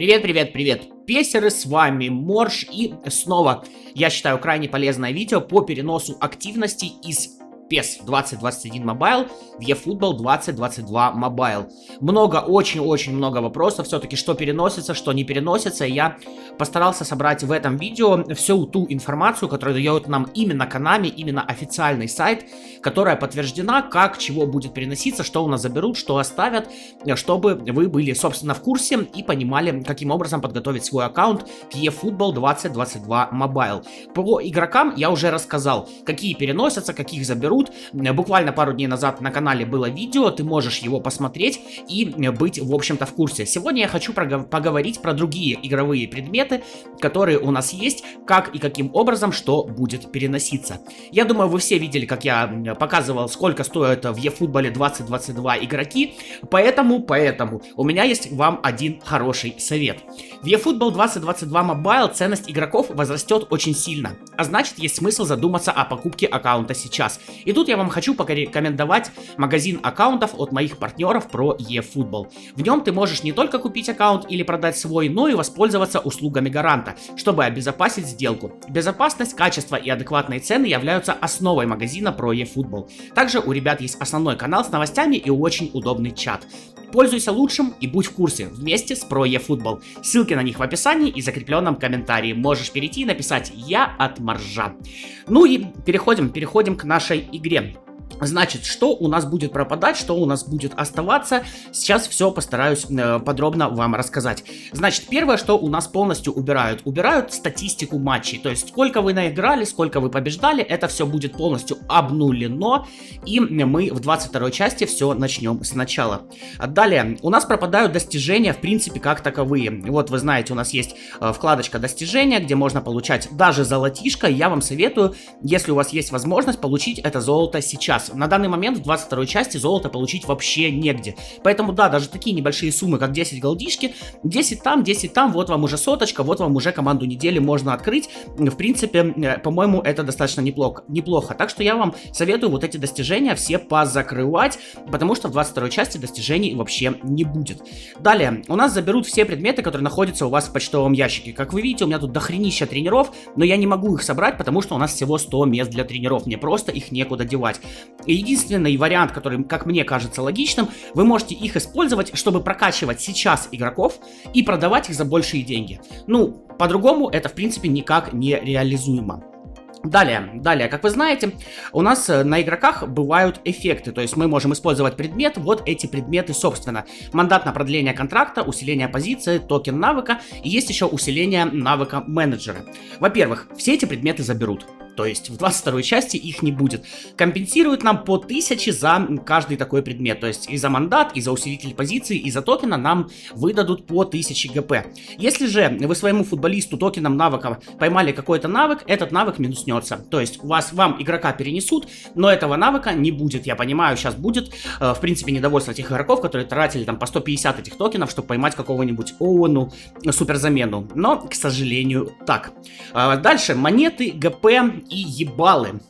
Привет, привет, привет, песеры, с вами Морж, и снова, я считаю, крайне полезное видео по переносу активности из PES 2021 Mobile в eFootball 2022 Mobile. Очень-очень много вопросов, все-таки что переносится, что не переносится, и я постарался собрать в этом видео всю ту информацию, которую дает нам именно Konami, именно официальный сайт, которая подтверждена, как, чего будет переноситься, что у нас заберут, что оставят, чтобы вы были, собственно, в курсе и понимали, каким образом подготовить свой аккаунт к eFootball 2022 Mobile. По игрокам я уже рассказал, какие переносятся, каких заберут. Буквально пару дней назад на канале было видео, ты можешь его посмотреть и быть, в общем-то, в курсе. Сегодня я хочу поговорить про другие игровые предметы, которые у нас есть, как и каким образом что будет переноситься. Я думаю, вы все видели, как я показывал, сколько стоят в eFootball 2022 игроки, поэтому у меня есть вам один хороший совет. В eFootball 2022 Mobile ценность игроков возрастет очень сильно, а значит, есть смысл задуматься о покупке аккаунта сейчас. И тут я вам хочу порекомендовать магазин аккаунтов от моих партнеров про eFootball. В нем ты можешь не только купить аккаунт или продать свой, но и воспользоваться услугами гаранта, чтобы обезопасить сделку. Безопасность, качество и адекватные цены являются основой магазина про eFootball. Также у ребят есть основной канал с новостями и очень удобный чат. Пользуйся лучшим и будь в курсе вместе с Pro eFootball. Ссылки на них в описании и закрепленном комментарии. Можешь перейти и написать «Я от Моржа». Ну и переходим к нашей игре. Значит, что у нас будет пропадать, что у нас будет оставаться, сейчас все постараюсь подробно вам рассказать. Значит, первое, что у нас полностью убирают статистику матчей, то есть сколько вы наиграли, сколько вы побеждали, это все будет полностью обнулено, и мы в 22 части все начнем сначала. Далее, у нас пропадают достижения, в принципе, как таковые. Вот вы знаете, у нас есть вкладочка достижения, где можно получать даже золотишко. Я вам советую, если у вас есть возможность, получить это золото сейчас. На данный момент в 22 части золото получить вообще негде. Поэтому да, даже такие небольшие суммы, как 10 голдишки, 10 там, вот вам уже соточка, вот вам уже команду недели можно открыть. В принципе, по-моему, это достаточно неплохо. Так что я вам советую вот эти достижения все позакрывать, потому что в 22 части достижений вообще не будет. Далее, у нас заберут все предметы, которые находятся у вас в почтовом ящике. Как вы видите, у меня тут дохренища тренеров, но я не могу их собрать, потому что у нас всего 100 мест для тренеров. Мне просто их некуда девать. Единственный вариант, который, как мне кажется, логичным, вы можете их использовать, чтобы прокачивать сейчас игроков и продавать их за большие деньги. Ну, по-другому это, в принципе, никак не реализуемо. Далее, как вы знаете, у нас на игроках бывают эффекты, то есть мы можем использовать предмет, вот эти предметы, собственно. Мандат на продление контракта, усиление позиции, токен навыка, и есть еще усиление навыка менеджера. Во-первых, все эти предметы заберут. То есть в 22 части их не будет. Компенсируют нам по 1000 за каждый такой предмет. То есть и за мандат, и за усилитель позиции, и за токена нам выдадут по 1000 ГП. Если же вы своему футболисту токеном навыка поймали какой-то навык, этот навык минуснется. То есть вам игрока перенесут, но этого навыка не будет. Я понимаю, сейчас будет, в принципе, недовольство тех игроков, которые тратили там по 150 этих токенов, чтобы поймать какого-нибудь Оуэну суперзамену. Но, к сожалению, так. Дальше, монеты, ГП и ебалы.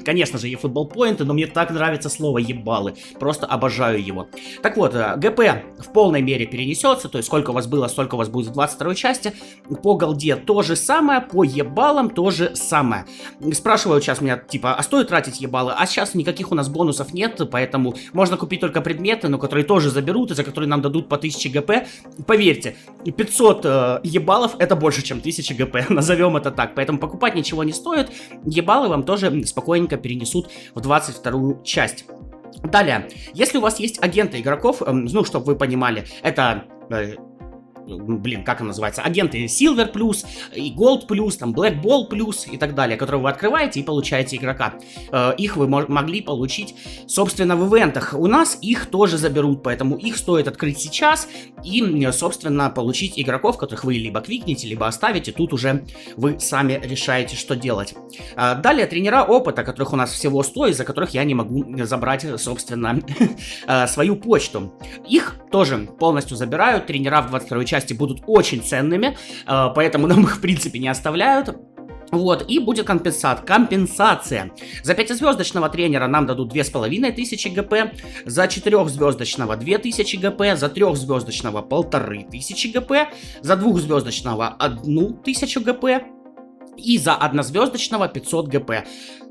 Конечно же, eFootball поинты, но мне так нравится слово ебалы. Просто обожаю его. Так вот, ГП в полной мере перенесется, то есть сколько у вас было, столько у вас будет в 22 части. По голде то же самое, по ебалам то же самое. Спрашивают сейчас меня, типа, а стоит тратить ебалы? А сейчас никаких у нас бонусов нет, поэтому можно купить только предметы, но которые тоже заберут, и за которые нам дадут по 1000 ГП. Поверьте, 500 ебалов это больше, чем 1000 ГП, назовем это так. Поэтому покупать ничего не стоит. Ебалы вам тоже спокойненько перенесут в 22 часть. Далее, если у вас есть агенты игроков, ну, чтобы вы понимали, это... как он называется, агенты Silver Plus, и Gold Plus, там Black Ball Plus и так далее, которые вы открываете и получаете игрока. Их вы могли получить, собственно, в ивентах. У нас их тоже заберут, поэтому их стоит открыть сейчас и, собственно, получить игроков, которых вы либо квикнете, либо оставите. Тут уже вы сами решаете, что делать. Далее, тренера опыта, которых у нас всего 100, из-за которых я не могу забрать, собственно, свою почту. Их тоже полностью забирают. Тренера в 22 части будут очень ценными, поэтому нам их, в принципе, не оставляют. Вот, и будет компенсация. За 5-звездочного тренера нам дадут 2500 ГП, за 4-звездочного 2000 ГП, за 3-звездочного 1500 ГП, за 2-звездочного 1000 ГП и за 1-звездочного 500 ГП.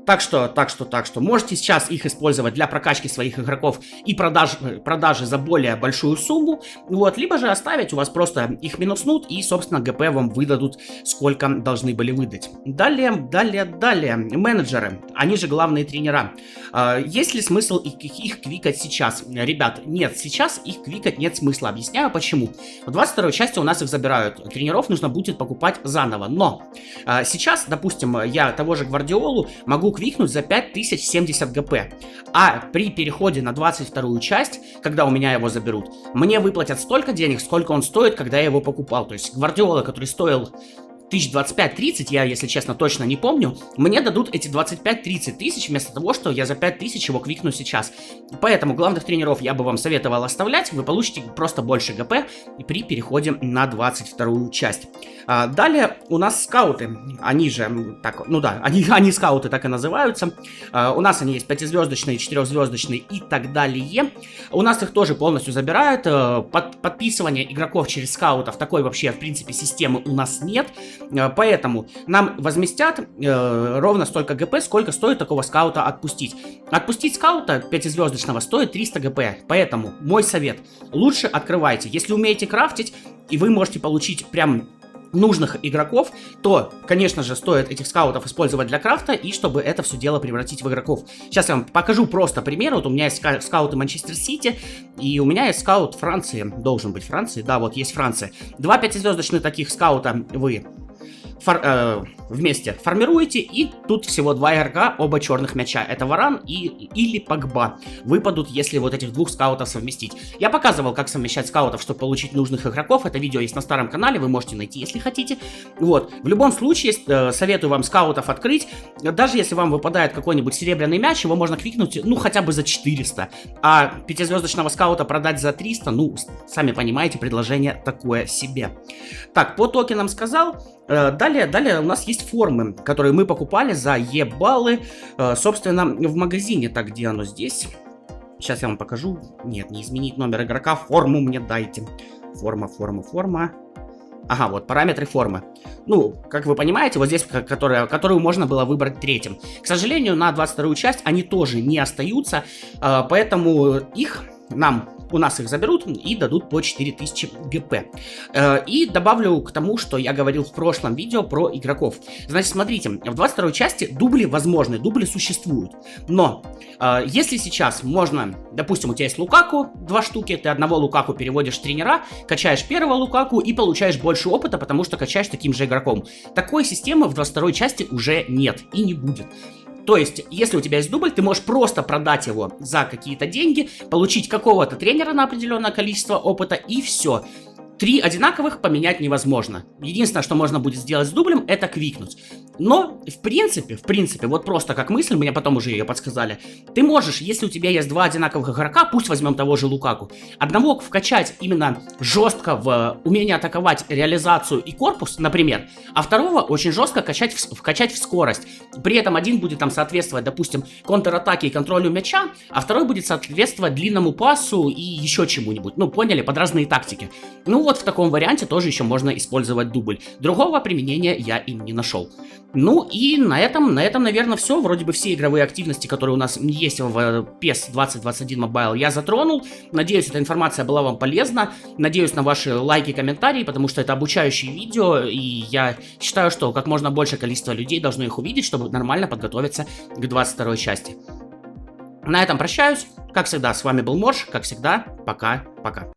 Так что, можете сейчас их использовать для прокачки своих игроков и продажи за более большую сумму, вот, либо же оставить, у вас просто их минуснут и, собственно, ГП вам выдадут, сколько должны были выдать. Далее, менеджеры, они же главные тренера. Есть ли смысл их квикать сейчас? Ребят, нет, сейчас их квикать нет смысла, объясняю почему. В 22-й части у нас их забирают, тренеров нужно будет покупать заново, но сейчас, допустим, я того же Гвардиолу могу квикнуть за 5070 ГП. А при переходе на 22-ю часть, когда у меня его заберут, мне выплатят столько денег, сколько он стоит, когда я его покупал. То есть Гвардиола, который стоил 1025-30, я, если честно, точно не помню, мне дадут эти 25-30 тысяч вместо того, что я за 5000 его квикну сейчас. Поэтому главных тренеров я бы вам советовал оставлять, вы получите просто больше ГП при переходе на 22-ю часть. Далее у нас скауты, они же, так, ну да, они скауты так и называются. У нас они есть 5-звездочные, 4-звездочные и так далее. У нас их тоже полностью забирают, подписывание игроков через скаутов, такой вообще, в принципе, системы у нас нет. Поэтому нам возместят ровно столько ГП, сколько стоит такого скаута отпустить. Отпустить скаута 5-звездочного стоит 300 ГП. Поэтому мой совет: лучше открывайте. Если умеете крафтить, и вы можете получить прям нужных игроков, то, конечно же, стоит этих скаутов использовать для крафта, и чтобы это все дело превратить в игроков. Сейчас я вам покажу просто пример. Вот у меня есть скауты Манчестер Сити, и у меня есть скаут Франции. Должен быть Франции, да, вот есть Франция. 2 5-звездочных таких скаута вы вместе формируете, и тут всего 2 игрока, оба черных мяча. Это Варан или Погба. Выпадут, если вот этих двух скаутов совместить. Я показывал, как совмещать скаутов, чтобы получить нужных игроков. Это видео есть на старом канале, вы можете найти, если хотите. Вот. В любом случае, советую вам скаутов открыть. Даже если вам выпадает какой-нибудь серебряный мяч, его можно квикнуть, ну, хотя бы за 400. А 5-звездочного скаута продать за 300, ну, сами понимаете, предложение такое себе. Так, по токенам сказал. Далее у нас есть формы, которые мы покупали за Е-баллы, собственно, в магазине. Так, где оно здесь? Сейчас я вам покажу. Нет, не изменить номер игрока, форму мне дайте. Форма. Ага, вот, параметры формы. Ну, как вы понимаете, вот здесь, которую можно было выбрать третьим. К сожалению, на 22-ю часть они тоже не остаются, поэтому у нас их заберут и дадут по 4000 ГП. И добавлю к тому, что я говорил в прошлом видео про игроков. Значит, смотрите, в 22-й части дубли возможны, дубли существуют. Но если сейчас можно, допустим, у тебя есть Лукаку, 2 штуки, ты одного Лукаку переводишь в тренера, качаешь первого Лукаку и получаешь больше опыта, потому что качаешь таким же игроком. Такой системы в 22-й части уже нет и не будет. То есть, если у тебя есть дубль, ты можешь просто продать его за какие-то деньги, получить какого-то тренера на определенное количество опыта, и все. 3 одинаковых поменять невозможно. Единственное, что можно будет сделать с дублем, это квикнуть. Но, в принципе, вот просто как мысль, мне потом уже ее подсказали, ты можешь, если у тебя есть 2 одинаковых игрока, пусть возьмем того же Лукаку, одного вкачать именно жестко в умение атаковать, реализацию и корпус, например, а второго очень жестко вкачать в скорость. При этом один будет там соответствовать, допустим, контратаке и контролю мяча, а второй будет соответствовать длинному пасу и еще чему-нибудь. Ну, поняли, под разные тактики. Ну вот в таком варианте тоже еще можно использовать дубль. Другого применения я им не нашел. Ну и на этом, наверное, все. Вроде бы все игровые активности, которые у нас есть в PES 2021 Mobile, я затронул. Надеюсь, эта информация была вам полезна. Надеюсь на ваши лайки и комментарии, потому что это обучающие видео, и я считаю, что как можно большее количество людей должно их увидеть, чтобы нормально подготовиться к 22-й части. На этом прощаюсь. Как всегда, с вами был Морж. Как всегда, пока-пока.